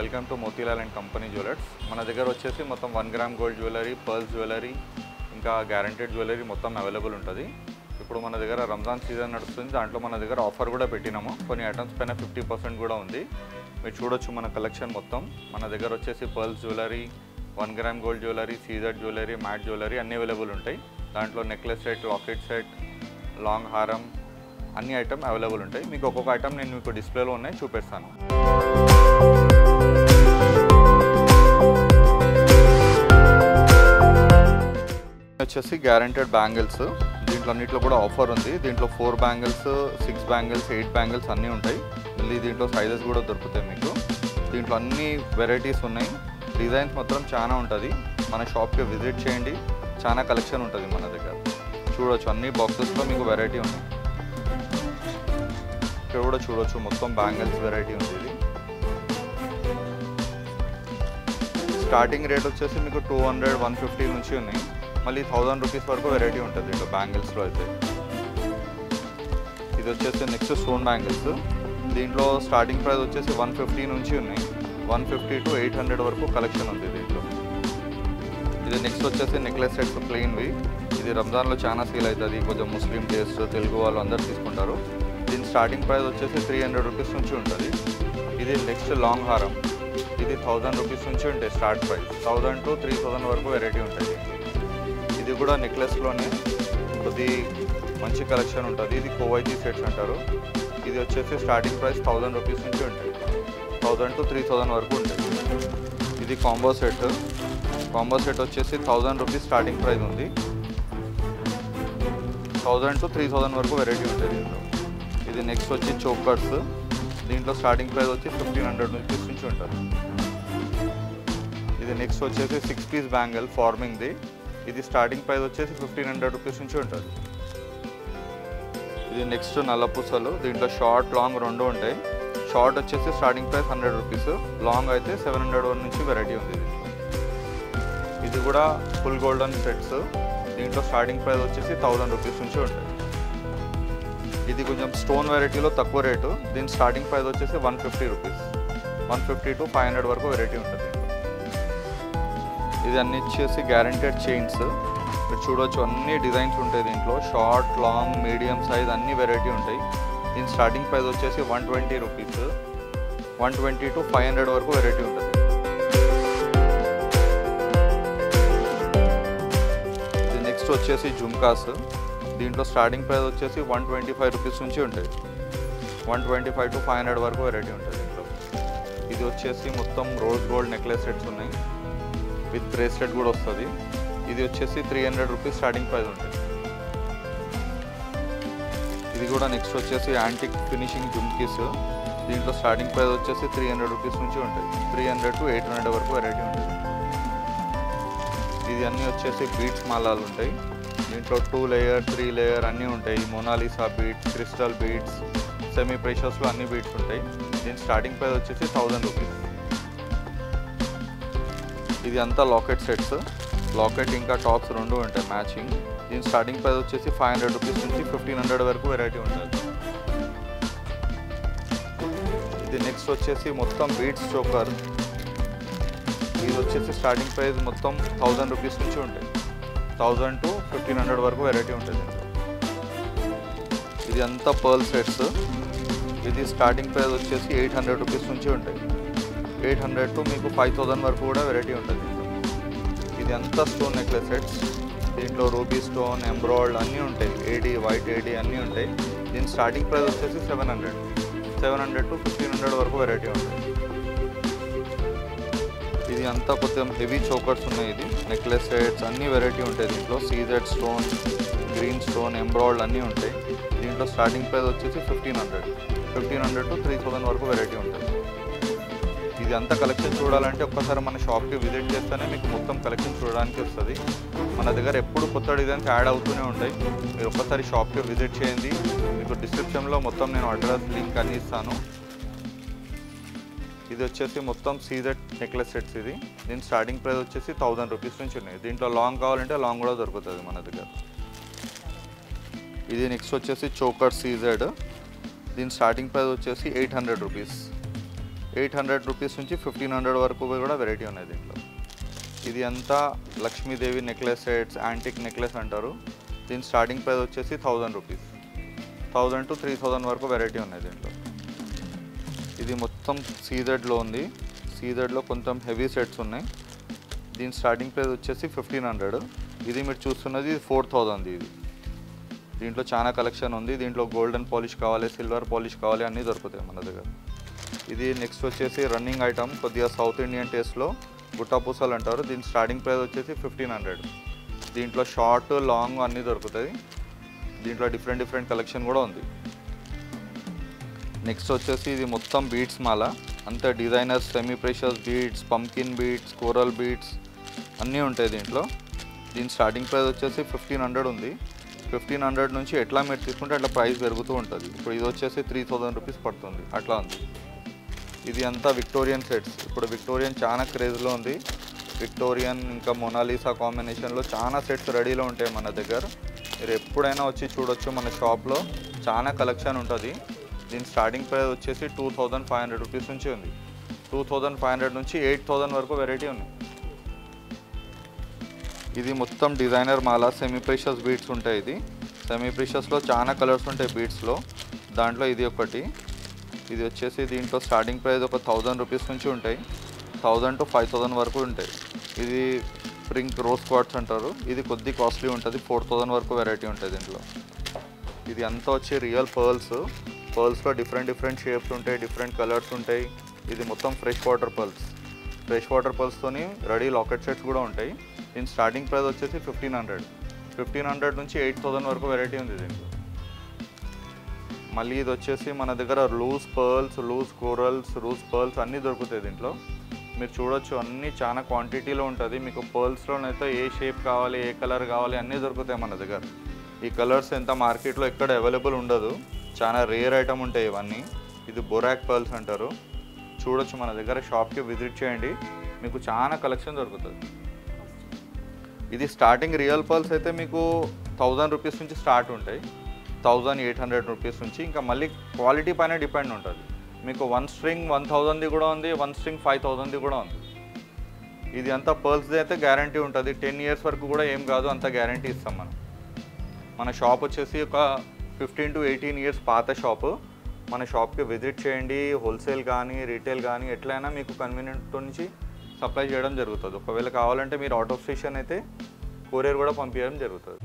Welcome to Motilal and company jewellers. మన దగ్గర వచ్చేసి మొత్తం 1 gram gold jewellery, pearls jewellery, ఇంకా గ్యారంటెడ్ జ్యువెలరీ మొత్తం అవైలబుల్ ఉంటుంది. ఇప్పుడు మన దగ్గర రంజాన్ సీజన్ నడుస్తుంది. దాంట్లో మన దగ్గర ఆఫర్ కూడా పెట్టినాము. కొన్ని ఐటమ్స్ పైన 50% కూడా ఉంది. మీరు చూడొచ్చు మన కలెక్షన్ మొత్తం. మన దగ్గర వచ్చేసి pearls jewellery, 1 gram gold jewellery, CZ jewellery, matte jewellery అన్నీ అవైలబుల్ ఉంటాయి. దాంట్లో necklace set, locket set, long హారం అన్ని ఐటమ్ అవైలబుల్ ఉంటాయి. మీకు ఒక్కొక్క ఐటమ్ నేను మీకు డిస్ప్లేలో ఉన్నాయి చూపిస్తాను. వచ్చేసి గ్యారంటెడ్ బ్యాంగిల్స్. దీంట్లో అన్నింటిలో కూడా ఆఫర్ ఉంది. దీంట్లో 4 బ్యాంగిల్స్, 6 బ్యాంగిల్స్, 8 బ్యాంగిల్స్ అన్నీ ఉంటాయి. మళ్ళీ దీంట్లో సైజెస్ కూడా దొరుకుతాయి మీకు. దీంట్లో అన్ని వెరైటీస్ ఉన్నాయి. డిజైన్స్ మాత్రం చాలా ఉంటుంది. మన షాప్కి విజిట్ చేయండి. చాలా కలెక్షన్ ఉంటుంది మన దగ్గర. చూడొచ్చు అన్ని బాక్సెస్లో మీకు వెరైటీ ఉన్నాయి. ఇక్కడ కూడా చూడొచ్చు మొత్తం బ్యాంగిల్స్ వెరైటీ ఉంది. ఇది స్టార్టింగ్ రేట్ వచ్చేసి మీకు 200, 150 నుంచి ఉన్నాయి. మళ్ళీ 1000 రూపీస్ వరకు వెరైటీ ఉంటుంది దీంట్లో బ్యాంగిల్స్లో అయితే. ఇది వచ్చేసి నెక్స్ట్ స్టోన్ బ్యాంగిల్స్. దీంట్లో స్టార్టింగ్ ప్రైస్ వచ్చేసి 150 నుంచి ఉన్నాయి. 150 to 800 వరకు కలెక్షన్ ఉంది దీంట్లో. ఇది నెక్స్ట్ వచ్చేసి నెక్లెస్ సెట్స్ ప్లెయిన్వి. ఇది రంజాన్లో చాలా సేల్ అవుతుంది. కొంచెం ముస్లిం టేస్ట్, తెలుగు వాళ్ళు అందరు తీసుకుంటారు. దీని స్టార్టింగ్ ప్రైస్ వచ్చేసి 300 రూపీస్ నుంచి ఉంటుంది. ఇది నెక్స్ట్ లాంగ్ హారం. ఇది 1000 రూపీస్ నుంచి ఉంటాయి స్టార్ట్ ప్రైస్. 1000 to 3000 వరకు వెరైటీ ఉంటుంది. ఇది కూడా నెక్లెస్లోనే కొద్ది మంచి కలెక్షన్ ఉంటుంది. ఇది కోవైతీ సెట్స్ అంటారు. ఇది వచ్చేసి స్టార్టింగ్ ప్రైస్ 1000 రూపీస్ నుంచి ఉంటాయి. 1000 to 3000 వరకు ఉంటుంది. ఇది కాంబో సెట్. కాంబో సెట్ వచ్చేసి 1000 రూపీస్ స్టార్టింగ్ ప్రైస్ ఉంది. 1000 to 3000 వరకు వెరైటీ ఉంటుంది దీంట్లో. ఇది నెక్స్ట్ వచ్చి చోకర్స్. దీంట్లో స్టార్టింగ్ ప్రైస్ వచ్చి 1500 రూపీస్ నుంచి ఉంటుంది. ఇది నెక్స్ట్ వచ్చేసి 6 పీస్ బ్యాంగిల్ ఫార్మింగ్ది. ఇది స్టార్టింగ్ ప్రైస్ వచ్చేసి 1500 రూపీస్ నుంచి ఉంటుంది. ఇది నెక్స్ట్ నల్లపూసలు. దీంట్లో షార్ట్, లాంగ్ రెండు ఉంటాయి. షార్ట్ వచ్చేసి స్టార్టింగ్ ప్రైస్ 100 రూపీస్, లాంగ్ అయితే 700 నుంచి వెరైటీ ఉంది. ఇది కూడా ఫుల్ గోల్డెన్ సెట్స్. దీంట్లో స్టార్టింగ్ ప్రైస్ వచ్చేసి 1000 రూపీస్ నుంచి ఉంటాయి. ఇది కొంచెం స్టోన్ వెరైటీలో తక్కువ రేటు. దీని స్టార్టింగ్ ప్రైస్ వచ్చేసి 150 రూపీస్. 150 to 500 వరకు వెరైటీ ఉంటుంది. ఇది అన్ని వచ్చేసి గ్యారంటెడ్ చైన్స్. మీరు చూడవచ్చు అన్ని డిజైన్స్ ఉంటాయి దీంట్లో. షార్ట్, లాంగ్, మీడియం సైజ్ అన్ని వెరైటీ ఉంటాయి. దీని స్టార్టింగ్ ప్రైస్ వచ్చేసి 120 రూపీస్. 120 to 500 వరకు వెరైటీ ఉంటుంది. ఇది నెక్స్ట్ వచ్చేసి జుమ్కాస్. దీంట్లో స్టార్టింగ్ ప్రైస్ వచ్చేసి 125 రూపీస్ నుంచి ఉంటాయి. 125 to 500 వరకు వెరైటీ ఉంటుంది దీంట్లో. ఇది వచ్చేసి మొత్తం రోజ్ గోల్డ్ నెక్లెస్ సెట్స్ ఉన్నాయి. విత్ బ్రేస్లెట్ కూడా వస్తుంది. ఇది వచ్చేసి 300 రూపీస్ స్టార్టింగ్ ప్రైస్ ఉంటుంది. ఇది కూడా నెక్స్ట్ వచ్చేసి యాంటిక్ ఫినిషింగ్ జుమ్కీస్. దీంట్లో స్టార్టింగ్ ప్రైస్ వచ్చేసి 300 రూపీస్ నుంచి ఉంటాయి. 300 to 800 వరకు వెరైటీ ఉంటుంది. ఇది అన్నీ వచ్చేసి బీడ్స్ మాలాలు ఉంటాయి. దీంట్లో 2 లేయర్, 3 లేయర్ అన్నీ ఉంటాయి. Mona Lisa beads, crystal beads, semi ప్రెషర్స్లో అన్ని బీడ్స్ ఉంటాయి. దీని స్టార్టింగ్ ప్రైస్ వచ్చేసి 1000 రూపీస్. ఇది అంతా లాకెట్ సెట్స్. లాకెట్ ఇంకా టాప్స్ రెండు ఉంటాయి మ్యాచింగ్. దీని స్టార్టింగ్ ప్రైస్ వచ్చేసి 500 రూపీస్ నుంచి 1500 వరకు వెరైటీ ఉంటుంది. ఇది నెక్స్ట్ వచ్చేసి మొత్తం బీడ్స్ చోకర్. ఇది వచ్చేసి స్టార్టింగ్ ప్రైస్ మొత్తం 1000 రూపీస్ నుంచి ఉంటాయి. 1000 to 1500 వరకు వెరైటీ ఉంటుంది. ఇది అంతా పర్ల్ సెట్స్. ఇది స్టార్టింగ్ ప్రైస్ వచ్చేసి 800 రూపీస్ నుంచి ఉంటాయి. 800 to మీకు 5000 వరకు కూడా వెరైటీ ఉంటుంది. ఇది అంతా స్టోన్ నెక్లెస్ సెట్స్. దీంట్లో రూబీ స్టోన్, ఎంబ్రాయిడ్ అన్నీ ఉంటాయి. ఏడీ, వైట్ ఏడీ అన్నీ ఉంటాయి. దీని స్టార్టింగ్ ప్రైస్ వచ్చేసి 700 to 1500 వరకు వెరైటీ ఉంటుంది. ఇది అంతా కొంచెం హెవీ చోకర్స్ ఉన్నాయి. ఇది నెక్లెస్ సెట్స్ అన్ని వెరైటీ ఉంటాయి దీంట్లో. సీజెడ్ స్టోన్, గ్రీన్ స్టోన్, ఎంబ్రాయిడ్ అన్నీ ఉంటాయి. దీంట్లో స్టార్టింగ్ ప్రైస్ వచ్చేసి 1500 to 3000 వరకు వెరైటీ ఉంటుంది. ఇది అంతా కలెక్షన్ చూడాలంటే ఒక్కసారి మన షాప్కి విజిట్ చేస్తేనే మీకు మొత్తం కలెక్షన్ చూడడానికి వస్తుంది. మన దగ్గర ఎప్పుడు కొత్త డిజైన్స్ యాడ్ అవుతూనే ఉంటాయి. మీరు ఒక్కసారి షాప్కి విజిట్ చేయండి. మీకు డిస్క్రిప్షన్లో మొత్తం నేను అడ్రస్, లింక్ అన్నీ ఇస్తాను. ఇది వచ్చేసి మొత్తం సీజెడ్ నెక్లెస్ సెట్స్. ఇది దీని స్టార్టింగ్ ప్రైస్ వచ్చేసి 1000 రూపీస్ నుంచి ఉన్నాయి. దీంట్లో లాంగ్ కావాలంటే లాంగ్ కూడా దొరుకుతుంది మన దగ్గర. ఇది నెక్స్ట్ వచ్చేసి చోకర్ సీజెడ్. దీని స్టార్టింగ్ ప్రైస్ వచ్చేసి 800 రూపీస్. 800 రూపీస్ నుంచి 1500 వరకు కూడా వెరైటీ ఉన్నాయి దీంట్లో. ఇది అంతా Lakshmidevi necklace sets, antique necklace అంటారు. దీని స్టార్టింగ్ ప్రైస్ వచ్చేసి 1000 రూపీస్. 1000 to 3000 వరకు వెరైటీ ఉన్నాయి దీంట్లో. ఇది మొత్తం సీజెడ్లో ఉంది. సీజెడ్లో కొంచెం హెవీ సెట్స్ ఉన్నాయి. దీని స్టార్టింగ్ ప్రైస్ వచ్చేసి 1500. ఇది మీరు చూస్తున్నది 4000. ఇది దీంట్లో చాలా కలెక్షన్ ఉంది. దీంట్లో గోల్డెన్ పాలిష్ కావాలి, సిల్వర్ పాలిష్ కావాలి, అన్నీ దొరుకుతాయి మన దగ్గర. ఇది నెక్స్ట్ వచ్చేసి రన్నింగ్ ఐటమ్, కొద్దిగా సౌత్ ఇండియన్ టేస్ట్లో గుట్టా పూసలు అంటారు. దీని స్టార్టింగ్ ప్రైస్ వచ్చేసి 1500. దీంట్లో షార్ట్, లాంగ్ అన్నీ దొరుకుతాయి. దీంట్లో డిఫరెంట్ కలెక్షన్ కూడా ఉంది. నెక్స్ట్ వచ్చేసి ఇది మొత్తం బీడ్స్ మాల, అంతే designers, semi precious beads, pumpkin beads, coral beads అన్నీ ఉంటాయి దీంట్లో. దీని స్టార్టింగ్ ప్రైస్ వచ్చేసి 1500 ఉంది. 1500 నుంచి ఎట్లా మీరు తీసుకుంటే అట్లా ప్రైస్ పెరుగుతూ ఉంటుంది. ఇప్పుడు ఇది వచ్చేసి 3000 రూపీస్ పడుతుంది, అట్లా ఉంది. ఇది అంతా విక్టోరియన్ సెట్స్. ఇప్పుడు విక్టోరియన్ చాలా క్రేజ్లో ఉంది. విక్టోరియన్ ఇంకా మొనాలిసా కాంబినేషన్లో చాలా సెట్స్ రెడీలో ఉంటాయి మన దగ్గర. మీరు ఎప్పుడైనా వచ్చి చూడొచ్చు. మన షాప్లో చాలా కలెక్షన్ ఉంటుంది. దీని స్టార్టింగ్ ప్రైస్ వచ్చేసి 2500 రూపీస్ నుంచి ఉంది. 2500 నుంచి 8000 వరకు వెరైటీ ఉన్నాయి. ఇది మొత్తం డిజైనర్ మాల, సెమీ ప్రెషియస్ బీడ్స్ ఉంటాయి. ఇది సెమీ ప్రెషియస్లో చాలా కలర్స్ ఉంటాయి బీడ్స్లో. దాంట్లో ఇది ఒకటి. ఇది వచ్చేసి దీంట్లో స్టార్టింగ్ ప్రైస్ ఒక 1000 రూపీస్ నుంచి ఉంటాయి. 1000 to 5000 వరకు ఉంటాయి. ఇది పింక్ రోజ్ క్వార్ట్స్ అంటారు. ఇది కొద్ది కాస్ట్లీ ఉంటుంది. 4000 వరకు వెరైటీ ఉంటుంది దీంట్లో. ఇది అంతా వచ్చి రియల్ పర్ల్స్. పర్ల్స్లో డిఫరెంట్ షేప్స్ ఉంటాయి, డిఫరెంట్ కలర్స్ ఉంటాయి. ఇది మొత్తం fresh water pearls. Fresh water పర్ల్స్తోని రెడీ లాకెట్ సెట్స్ కూడా ఉంటాయి. దీని స్టార్టింగ్ ప్రైస్ వచ్చేసి 1500. 1500 నుంచి 8000 వరకు వెరైటీ ఉంది దీంట్లో. మళ్ళీ ఇది వచ్చేసి మన దగ్గర loose pearls, loose corals, loose pearls అన్నీ దొరుకుతాయి దీంట్లో. మీరు చూడొచ్చు, అన్నీ చాలా క్వాంటిటీలో ఉంటుంది. మీకు పర్ల్స్లోనైతే ఏ షేప్ కావాలి, ఏ కలర్ కావాలి అన్నీ దొరుకుతాయి మన దగ్గర. ఈ కలర్స్ ఎంత మార్కెట్లో ఎక్కడ అవైలబుల్ ఉండదు. చాలా రేర్ ఐటమ్ ఉంటాయి ఇవన్నీ. ఇది బొరాక్ పర్ల్స్ అంటారు. చూడొచ్చు, మన దగ్గర షాప్కి విజిట్ చేయండి, మీకు చాలా కలెక్షన్ దొరుకుతుంది. ఇది స్టార్టింగ్ రియల్ పర్ల్స్ అయితే మీకు 1000 రూపీస్ నుంచి స్టార్ట్ ఉంటాయి. 1800 రూపీస్ నుంచి. ఇంకా మళ్ళీ క్వాలిటీ పైన డిపెండ్ ఉంటుంది. మీకు 1 స్ట్రింగ్ 1000ది కూడా ఉంది, 1 స్ట్రింగ్ 5000ది కూడా ఉంది. ఇది అంతా పర్ల్స్ది అయితే గ్యారంటీ ఉంటుంది. 10 years వరకు కూడా ఏం కాదు, అంత గ్యారంటీ ఇస్తాం మనం. మన షాప్ వచ్చేసి ఒక 15 to 18 years పాత షాపు. మన షాప్కి విజిట్ చేయండి. హోల్సేల్ కానీ రీటైల్ కానీ ఎట్లయినా మీకు కన్వీనియంట్ నుంచి సప్లై చేయడం జరుగుతుంది. ఒకవేళ కావాలంటే మీరు అవుట్ ఆఫ్ స్టేషన్ అయితే కొరియర్ కూడా పంపించడం జరుగుతుంది.